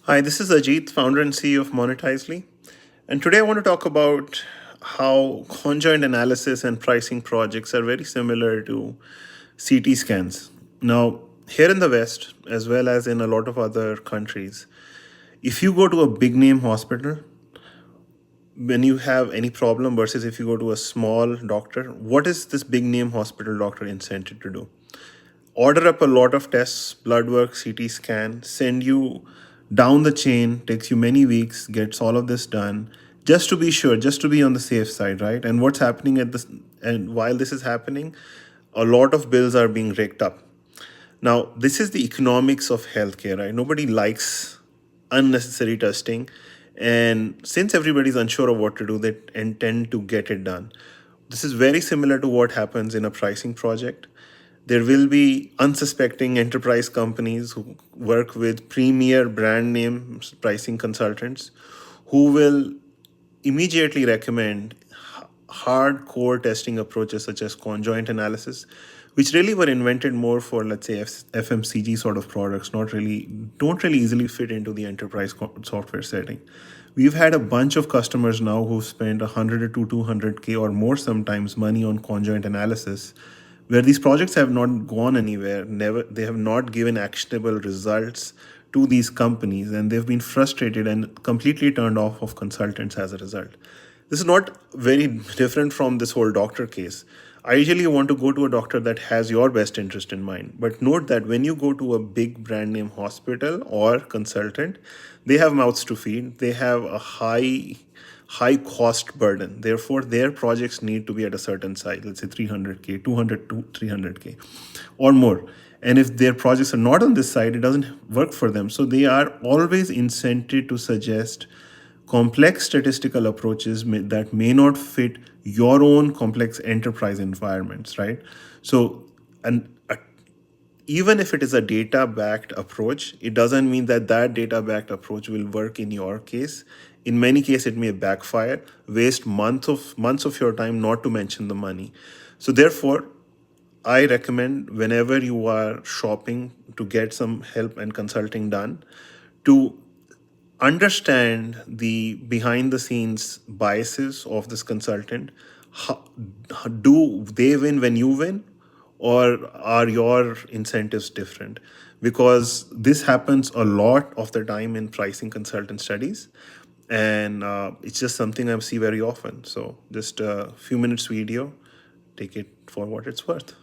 Hi, this is Ajit, founder and CEO of Monetizely. And today I want to talk about how conjoint analysis and pricing projects are very similar to CT scans. Now, here in the West, as well as in a lot of other countries, if you go to a big name hospital, when you have any problem versus if you go to a small doctor, what is this big name hospital doctor incented to do? Order up a lot of tests, blood work, CT scan, send you down the chain, takes you many weeks, gets all of this done, just to be sure, just to be on the safe side, right? And what's happening at this, and while this is happening, a lot of bills are being raked up. Now, this is the economics of healthcare, right? Nobody likes unnecessary testing. And since everybody's unsure of what to do, they intend to get it done. This is very similar to what happens in a pricing project. There will be unsuspecting enterprise companies who work with premier brand name pricing consultants who will immediately recommend hardcore testing approaches such as conjoint analysis, which really were invented more for, let's say, FMCG sort of products, don't really easily fit into the enterprise software setting. We've had a bunch of customers now who spend 100 to 200K or more sometimes money on conjoint analysis, where these projects have not gone anywhere. Never, they have not given actionable results to these companies, and they've been frustrated and completely turned off of consultants as a result. This is not very different from this whole doctor case. I usually want to go to a doctor that has your best interest in mind. But note that when you go to a big brand name hospital or consultant, they have mouths to feed. They have a high cost burden. Therefore, their projects need to be at a certain size, let's say 300K, 200 to 300K or more. And if their projects are not on this side, it doesn't work for them. So they are always incented to suggest complex statistical approaches that may not fit your own complex enterprise environments, right? So, and even if it is a data backed approach, it doesn't mean that that data backed approach will work in your case. In many cases, it may backfire, waste months of your time, not to mention the money. So therefore, I recommend whenever you are shopping to get some help and consulting done, to understand the behind the scenes biases of this consultant. How, do they win when you win, or are your incentives different? Because this happens a lot of the time in pricing consultant studies, and it's just something I see very often. So just a few minutes video, take it for what it's worth.